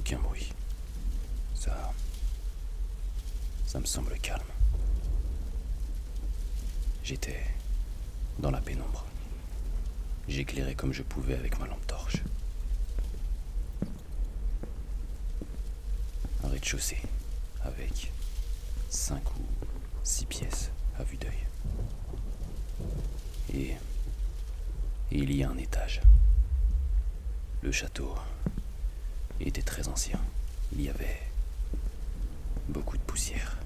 aucun bruit. Ça me semble calme. J'étais dans la pénombre. J'éclairais comme je pouvais avec ma lampe torche. Un rez-de-chaussée avec 5 ou 6 pièces à vue d'œil. Et il y a un étage. Le château était très ancien. Il y avait beaucoup de poussière.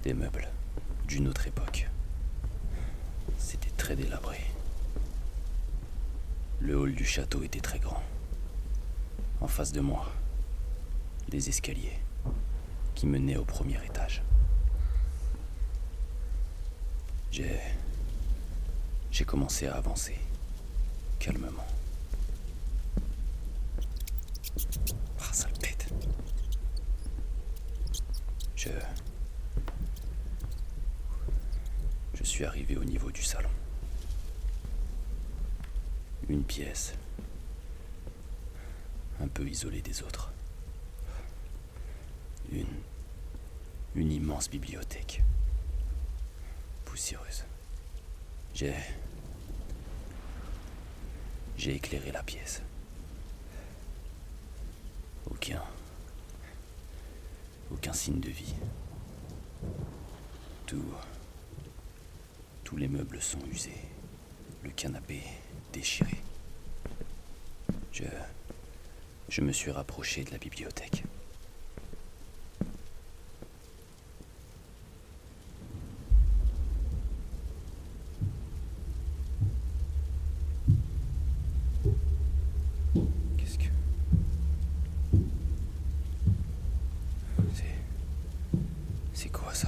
Des meubles d'une autre époque. C'était très délabré. Le hall du château était très grand. En face de moi, des escaliers qui menaient au premier étage. J'ai commencé à avancer, calmement. Ah, ça le pète. Je suis arrivé au niveau du salon. Une pièce, un peu isolée des autres. Une immense bibliothèque, poussiéreuse. J'ai éclairé la pièce. Aucun signe de vie. Tous les meubles sont usés. Le canapé déchiré. Je me suis rapproché de la bibliothèque. Qu'est-ce que... C'est quoi ça?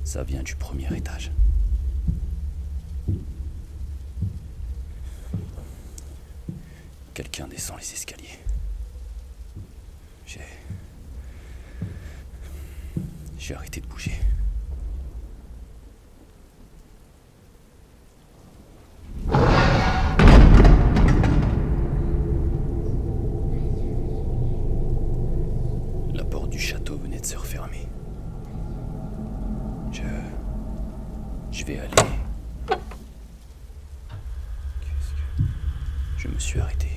Ça vient du premier étage. Quelqu'un descend les escaliers. J'ai arrêté de bouger. La porte du château venait de se refermer. Je vais aller... Je me suis arrêté.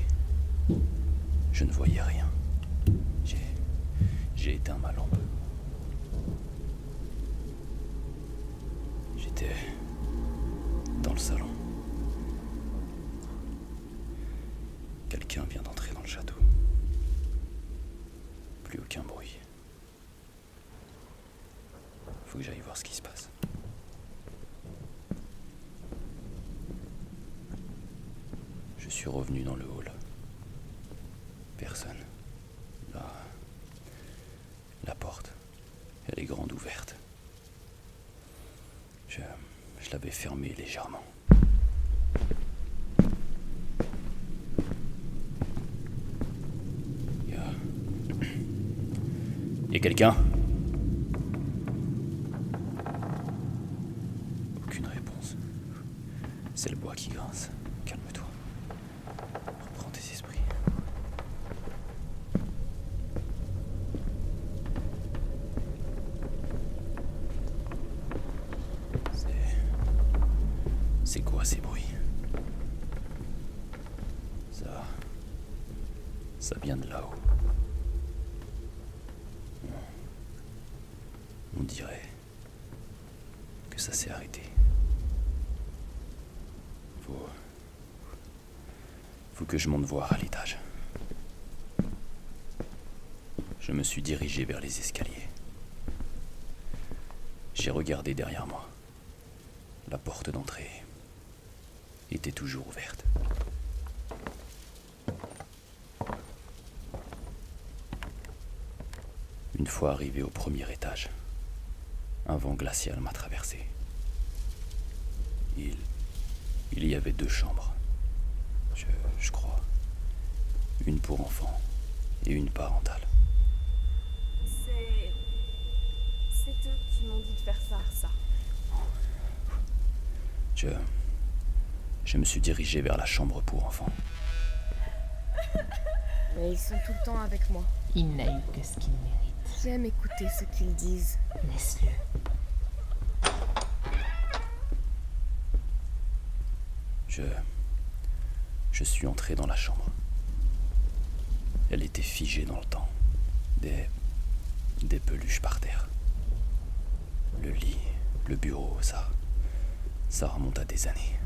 Je ne voyais rien. J'ai éteint ma lampe. J'étais dans le salon. Quelqu'un vient d'entrer dans le château. Plus aucun bruit. Faut que j'aille voir ce qui se passe. Je suis revenu dans le hall. Personne. La porte, elle est grande ouverte. Je l'avais fermée légèrement. Y a quelqu'un? Aucune réponse. C'est le bois qui grince. Calme-toi. Reprends tes esprits. C'est quoi ces bruits? Ça vient de là-haut. On dirait que ça s'est arrêté. Faut que je monte voir à l'étage. Je me suis dirigé vers les escaliers. J'ai regardé derrière moi. La porte d'entrée était toujours ouverte. Une fois arrivé au premier étage, un vent glacial m'a traversé. Il y avait 2 chambres, je crois. Une pour enfants et une parentale. C'est eux qui m'ont dit de faire ça. Je me suis dirigé vers la chambre pour enfants. Mais ils sont tout le temps avec moi. Il n'a eu que ce qu'il mérite. J'aime écouter ce qu'ils disent. Laisse-le. Je suis entré dans la chambre. Elle était figée dans le temps. Des peluches par terre. Le lit, le bureau, ça remonte à des années.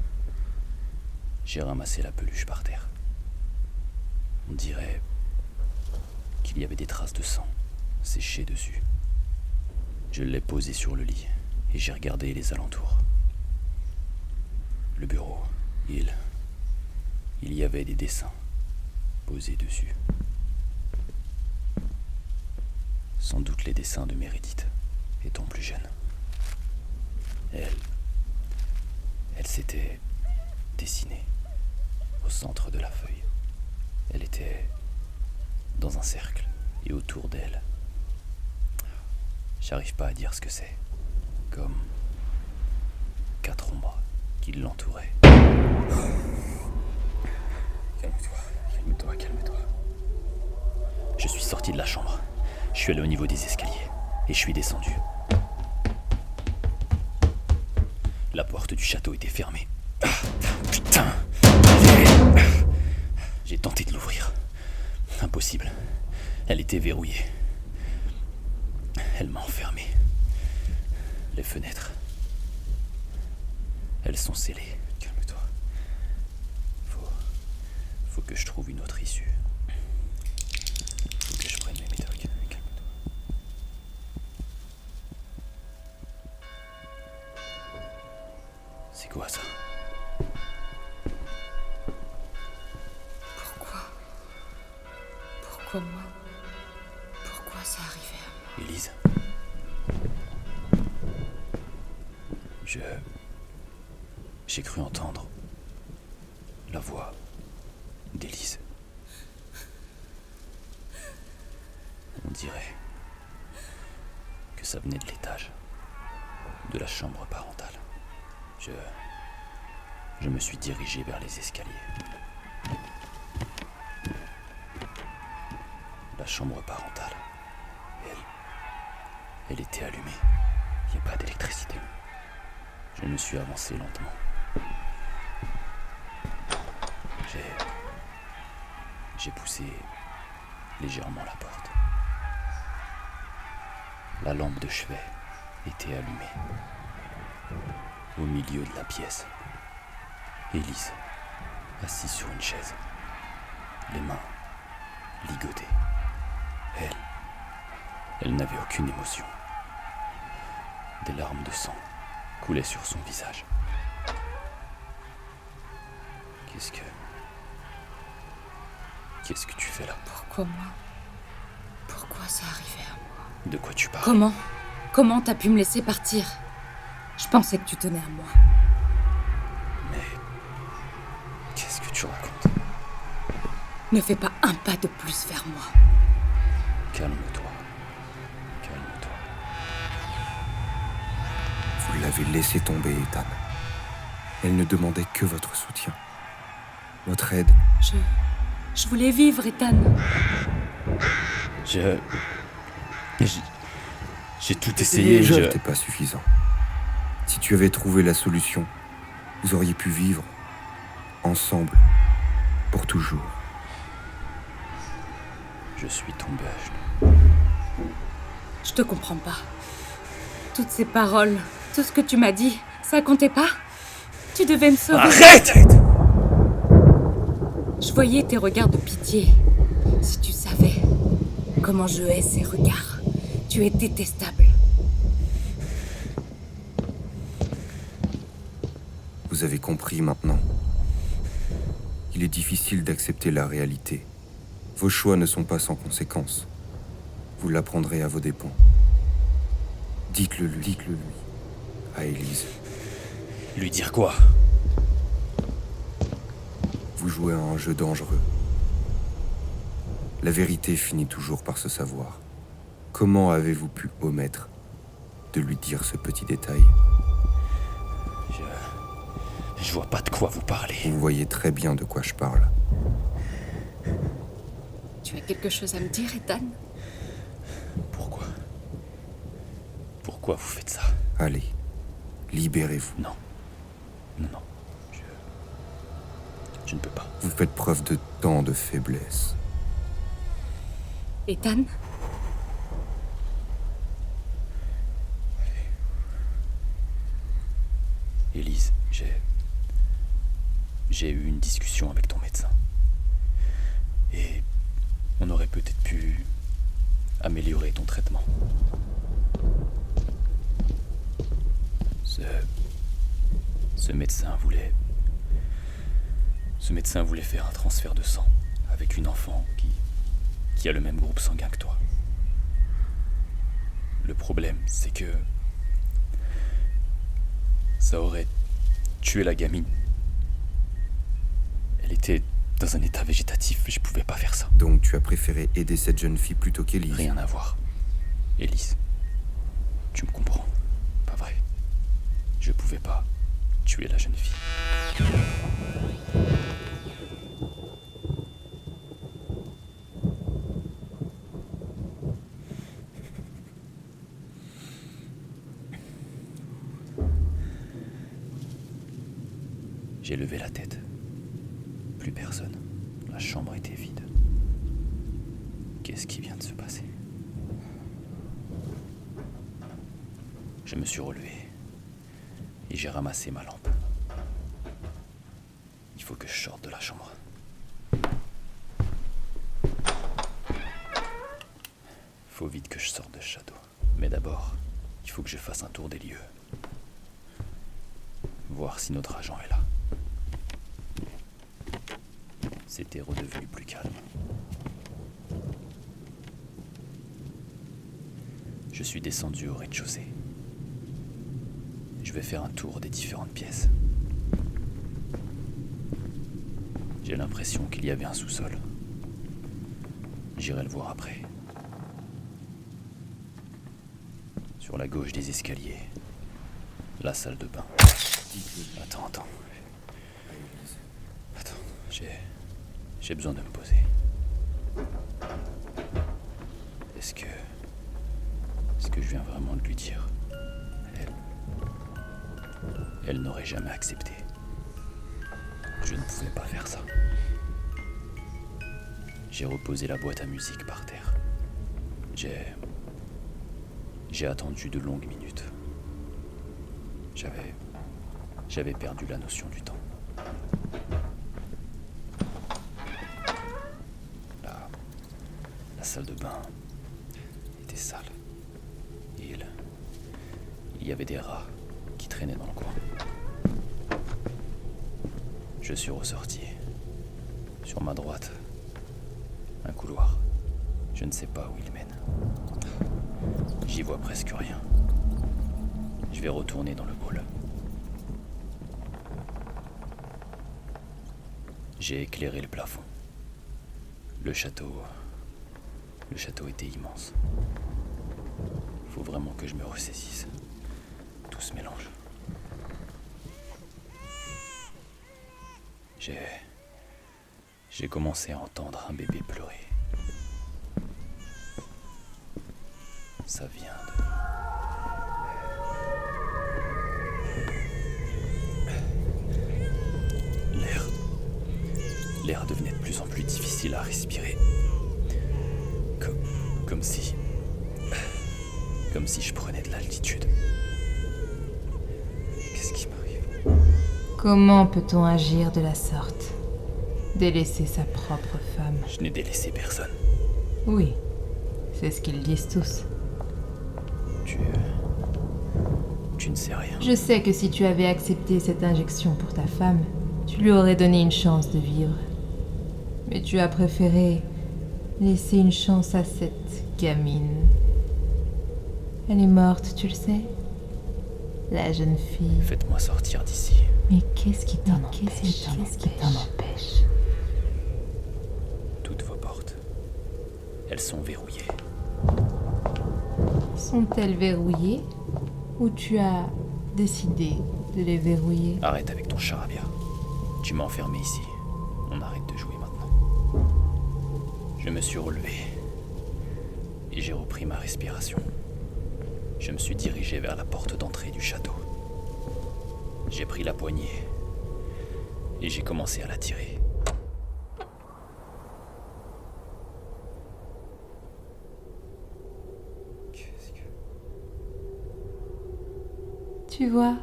J'ai ramassé la peluche par terre. On dirait qu'il y avait des traces de sang séchées dessus. Je l'ai posée sur le lit et j'ai regardé les alentours. Le bureau, il y avait des dessins posés dessus. Sans doute les dessins de Meredith, étant plus jeune. Elle s'était dessinée au centre de la feuille. Elle était dans un cercle et autour d'elle, j'arrive pas à dire ce que c'est, comme 4 ombres qui l'entouraient. Calme-toi. Je suis sorti de la chambre. Je suis allé au niveau des escaliers et je suis descendu. La porte du château était fermée. Putain! J'ai tenté de l'ouvrir. Impossible. Elle était verrouillée. Elle m'a enfermé. Les fenêtres, elles sont scellées. Calme-toi. Faut que je trouve une autre issue. Faut que je prenne mes médocs. Calme-toi. C'est quoi ça? Pourquoi moi? Pourquoi ça arrivait à moi? Élise. J'ai cru entendre la voix d'Élise. On dirait que ça venait de l'étage, de la chambre parentale. Je me suis dirigé vers les escaliers. La chambre parentale, elle était allumée. Il n'y a pas d'électricité. Je me suis avancé lentement. J'ai poussé légèrement la porte. La lampe de chevet était allumée. Au milieu de la pièce, Élise, assise sur une chaise, les mains ligotées. Elle n'avait aucune émotion. Des larmes de sang coulaient sur son visage. Qu'est-ce que tu fais là? Pourquoi moi? Pourquoi ça arrivait à moi? De quoi tu parles? Comment t'as pu me laisser partir? Je pensais que tu tenais à moi. Mais qu'est-ce que tu racontes? Ne fais pas un pas de plus vers moi. Calme-toi. Vous l'avez laissé tomber, Ethan. Elle ne demandait que votre soutien. Votre aide. Je voulais vivre, Ethan. J'ai tout essayé. Je n'étais pas suffisant. Si tu avais trouvé la solution, vous auriez pu vivre ensemble pour toujours. Je suis tombé à genoux. Je te comprends pas. Toutes ces paroles, tout ce que tu m'as dit, ça comptait pas? Tu devais me sauver. Arrête! Je voyais tes regards de pitié. Si tu savais comment je hais ces regards, tu es détestable. Vous avez compris maintenant. Il est difficile d'accepter la réalité. Vos choix ne sont pas sans conséquences. Vous l'apprendrez à vos dépens. Dites-le lui, à Élise. Lui dire quoi? Vous jouez à un jeu dangereux. La vérité finit toujours par se savoir. Comment avez-vous pu omettre de lui dire ce petit détail? Je vois pas de quoi vous parlez. Vous voyez très bien de quoi je parle. Tu as quelque chose à me dire, Ethan? Pourquoi? Pourquoi vous faites ça? Allez, libérez-vous. Non. Non. Je ne peux pas. Vous faites preuve de tant de faiblesse. Ethan? Élise, j'ai eu une discussion avec ton médecin. Et on aurait peut-être pu améliorer ton traitement. Ce médecin voulait faire un transfert de sang avec une enfant qui a le même groupe sanguin que toi. Le problème, c'est que ça aurait tué la gamine. Elle était dans un état végétatif, je pouvais pas faire ça. Donc tu as préféré aider cette jeune fille plutôt qu'Élise? Rien à voir. Élise, tu me comprends, pas vrai? Je pouvais pas tuer la jeune fille. J'ai levé la tête. Plus personne. La chambre était vide. Qu'est-ce qui vient de se passer? Je me suis relevé et j'ai ramassé ma lampe. Il faut que je sorte de la chambre. Faut vite que je sorte de ce château. Mais d'abord, il faut que je fasse un tour des lieux. Voir si notre agent est là. C'était redevenu plus calme. Je suis descendu au rez-de-chaussée. Je vais faire un tour des différentes pièces. J'ai l'impression qu'il y avait un sous-sol. J'irai le voir après. Sur la gauche des escaliers, la salle de bain. Attends. J'ai besoin de me poser. Est-ce que je viens vraiment de lui dire? Elle n'aurait jamais accepté. Je ne pouvais pas faire ça. J'ai reposé la boîte à musique par terre. J'ai attendu de longues minutes. J'avais perdu la notion du temps. La salle de bain était sale. Et il y avait des rats qui traînaient dans le coin. Je suis ressorti. Sur ma droite, un couloir. Je ne sais pas où il mène. J'y vois presque rien. Je vais retourner dans le hall. J'ai éclairé le plafond. Le château était immense. Faut vraiment que je me ressaisisse. Tout se mélange. J'ai commencé à entendre un bébé pleurer. Ça vient de... L'air devenait de plus en plus difficile à respirer. Comme si je prenais de l'altitude. Qu'est-ce qui m'arrive? Comment peut-on agir de la sorte? Délaisser sa propre femme. Je n'ai délaissé personne. Oui, c'est ce qu'ils disent tous. Tu ne sais rien. Je sais que si tu avais accepté cette injection pour ta femme, tu lui aurais donné une chance de vivre. Mais tu as préféré laisser une chance à cette gamine. Elle est morte, tu le sais? La jeune fille. Faites-moi sortir d'ici. Mais qu'est-ce qui t'en empêche? Toutes vos portes. Elles sont verrouillées. Sont-elles verrouillées? Ou tu as décidé de les verrouiller. Arrête avec ton charabia. Tu m'as enfermé ici. On arrête de jouer maintenant. Je me suis relevé. Et j'ai repris ma respiration. Je me suis dirigé vers la porte d'entrée du château. J'ai pris la poignée. Et j'ai commencé à la tirer. Tu vois,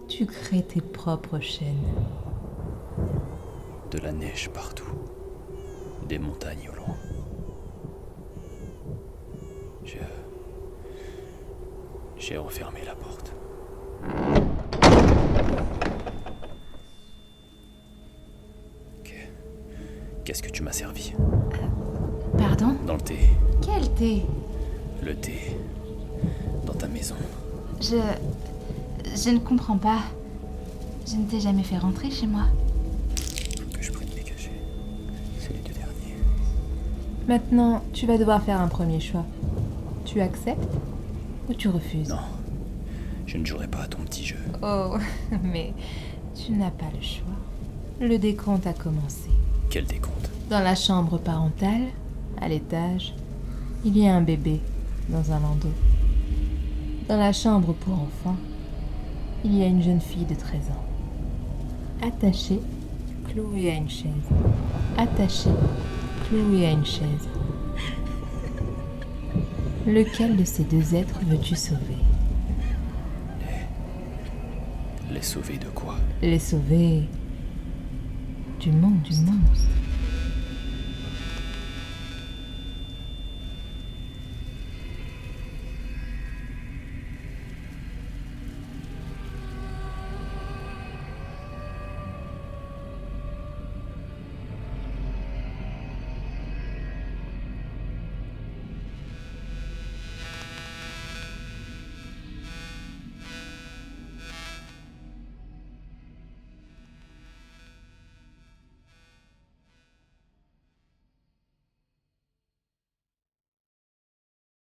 tu crées tes propres chaînes. De la neige partout. Des montagnes au loin. J'ai refermé la porte. Qu'est-ce que tu m'as servi? Pardon? Dans le thé. Quel thé? Le thé. Dans ta maison. Je ne comprends pas. Je ne t'ai jamais fait rentrer chez moi. Faut que je prenne mes cachets. C'est les 2 derniers. Maintenant, tu vas devoir faire un premier choix. Tu acceptes ou tu refuses? Non. Je ne jouerai pas à ton petit jeu. Oh, mais tu n'as pas le choix. Le décompte a commencé. Quel décompte? Dans la chambre parentale, à l'étage, il y a un bébé dans un landau. Dans la chambre pour enfants, il y a une jeune fille de 13 ans. Attachée, clouée à une chaise. Attachée, clouée à une chaise. Lequel de ces 2 êtres veux-tu sauver? Les sauver de quoi? Les sauver du monstre.